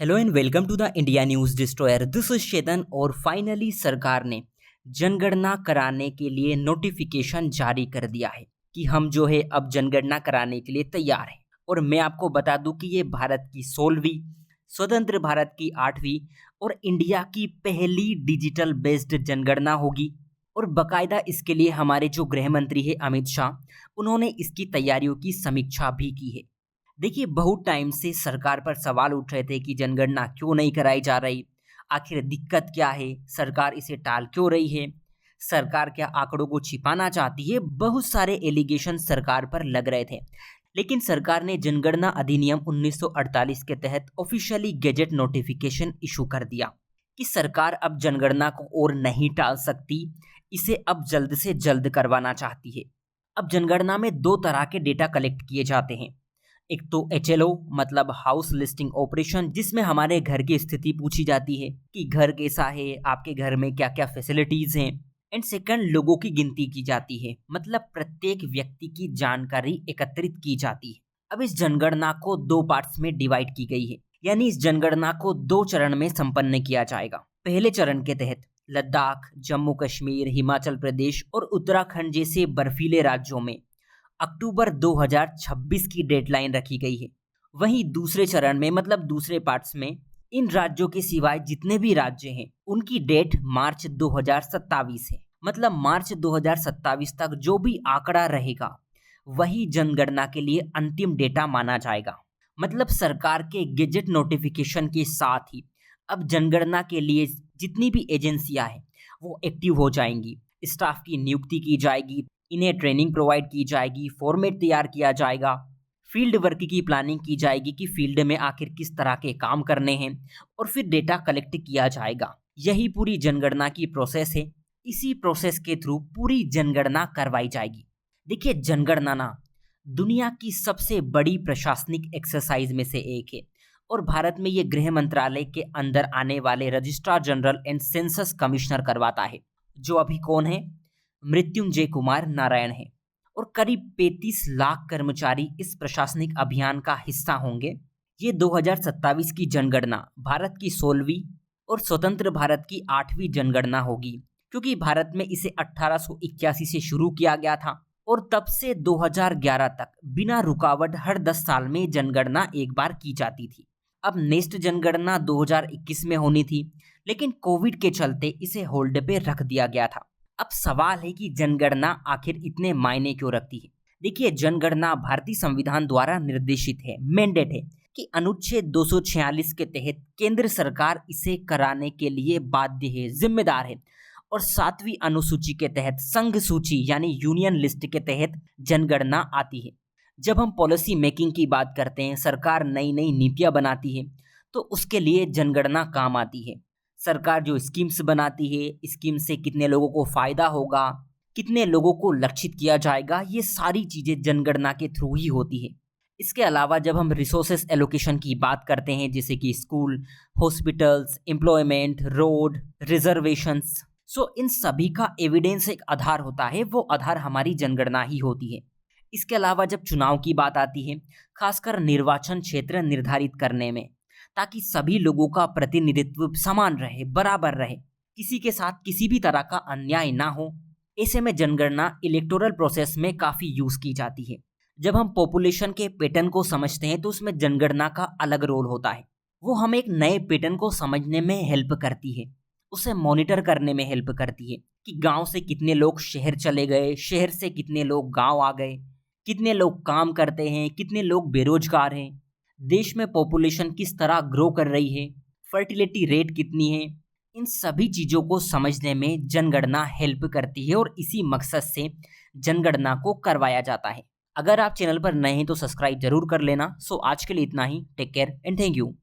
Hello and welcome to the India news destroyer. This is Chetan. और finally सरकार ने जनगणना कराने के लिए नोटिफिकेशन जारी कर दिया है कि हम जो है अब जनगणना कराने के लिए तैयार हैं। और मैं आपको बता दूं कि ये भारत की 16वीं, स्वतंत्र भारत की 8वीं और इंडिया की पहली डिजिटल बेस्ड जनगणना होगी। और बकायदा इसके लिए हमारे जो गृह मंत्री है अमित शाह, उन्होंने इसकी तैयारियों की समीक्षा भी की है। देखिए, बहुत टाइम से सरकार पर सवाल उठ रहे थे कि जनगणना क्यों नहीं कराई जा रही, आखिर दिक्कत क्या है, सरकार इसे टाल क्यों रही है, सरकार क्या आंकड़ों को छिपाना चाहती है। बहुत सारे एलिगेशन सरकार पर लग रहे थे। लेकिन सरकार ने जनगणना अधिनियम 1948 के तहत ऑफिशियली गेजेट नोटिफिकेशन इशू कर दिया कि सरकार अब जनगणना को और नहीं टाल सकती, इसे अब जल्द से जल्द करवाना चाहती है। अब जनगणना में दो तरह के डेटा कलेक्ट किए जाते हैं। एक तो HLO मतलब हाउस लिस्टिंग ऑपरेशन, जिसमें हमारे घर की स्थिति पूछी जाती है कि घर कैसा है, आपके घर में क्या क्या फैसिलिटीज हैं। एंड सेकंड, लोगों की गिनती की जाती है, मतलब प्रत्येक व्यक्ति की जानकारी एकत्रित की जाती है। अब इस जनगणना को दो पार्ट्स में डिवाइड की गई है, यानी इस जनगणना को दो चरण में संपन्न किया जाएगा। पहले चरण के तहत लद्दाख, जम्मू कश्मीर, हिमाचल प्रदेश और उत्तराखंड जैसे बर्फीले राज्यों में अक्टूबर 2026 की डेडलाइन रखी गई है। वहीं दूसरे चरण में, मतलब दूसरे पार्ट्स में, इन राज्यों के सिवाय जितने भी राज्य हैं उनकी डेट मार्च 2027 है। मतलब मार्च 2027 तक जो भी आंकड़ा रहेगा वही जनगणना के लिए अंतिम डेटा माना जाएगा। मतलब सरकार के गेजेट नोटिफिकेशन के साथ ही अब जनगणना के लिए जितनी भी एजेंसियां हैं वो एक्टिव हो जाएंगी, स्टाफ की नियुक्ति की जाएगी, इन्हें ट्रेनिंग प्रोवाइड की जाएगी, फॉर्मेट तैयार किया जाएगा, फील्ड वर्क की प्लानिंग की जाएगी कि फील्ड में आखिर किस तरह के काम करने हैं, और फिर डेटा कलेक्ट किया जाएगा। यही पूरी जनगणना की प्रोसेस है। इसी प्रोसेस के थ्रू पूरी जनगणना करवाई जाएगी। देखिए, जनगणना ना दुनिया की सबसे बड़ी प्रशासनिक एक्सरसाइज में से एक है और भारत में ये गृह मंत्रालय के अंदर आने वाले registrar general and census commissioner करवाता है, जो अभी कौन है? मृत्युंजय कुमार नारायण है। और करीब 35 लाख कर्मचारी इस प्रशासनिक अभियान का हिस्सा होंगे। ये 2027 की जनगणना भारत की 16वीं और स्वतंत्र भारत की 8वीं जनगणना होगी, क्योंकि भारत में इसे 1881 से शुरू किया गया था और तब से 2011 तक बिना रुकावट हर 10 साल में जनगणना एक बार की जाती थी। अब नेक्स्ट जनगणना 2021 में होनी थी, लेकिन कोविड के चलते इसे होल्ड पे रख दिया गया था। अब सवाल है कि जनगणना आखिर इतने मायने क्यों रखती है। देखिए, जनगणना भारतीय संविधान द्वारा निर्देशित है, मैंडेट है कि अनुच्छेद 246 के तहत केंद्र सरकार इसे कराने के लिए बाध्य है, जिम्मेदार है। और 7वीं अनुसूची के तहत संघ सूची यानी यूनियन लिस्ट के तहत जनगणना आती है। जब हम पॉलिसी मेकिंग की बात करते हैं, सरकार नई नई नीतियां बनाती है, तो उसके लिए जनगणना काम आती है। सरकार जो स्कीम्स बनाती है, स्कीम से कितने लोगों को फायदा होगा, कितने लोगों को लक्षित किया जाएगा, ये सारी चीजें जनगणना के थ्रू ही होती है। इसके अलावा जब हम रिसोर्सेस एलोकेशन की बात करते हैं, जैसे कि school, hospitals, employment, road, reservations, so इन सभी का एविडेंस एक आधार होता है, वो आधार हमारी जनगणना ही होती है। इसके अलावा जब चुनाव की बात आती है, खासकर निर्वाचन क्षेत्र निर्धारित करने में, ताकि सभी लोगों का प्रतिनिधित्व समान रहे, बराबर रहे, किसी के साथ किसी भी तरह का अन्याय ना हो, ऐसे में जनगणना इलेक्टोरल प्रोसेस में काफ़ी यूज़ की जाती है। जब हम पॉपुलेशन के पैटर्न को समझते हैं तो उसमें जनगणना का अलग रोल होता है। वो हमें एक नए पैटर्न को समझने में हेल्प करती है, उसे मॉनिटर करने में हेल्प करती है कि गांव से कितने लोग शहर चले गए, शहर से कितने लोग गांव आ गए, कितने लोग काम करते हैं, कितने लोग बेरोजगार हैं, देश में पॉपुलेशन किस तरह ग्रो कर रही है, फर्टिलिटी रेट कितनी है। इन सभी चीज़ों को समझने में जनगणना हेल्प करती है और इसी मकसद से जनगणना को करवाया जाता है। अगर आप चैनल पर नए हैं तो सब्सक्राइब जरूर कर लेना। सो आज के लिए इतना ही। Take care and thank you.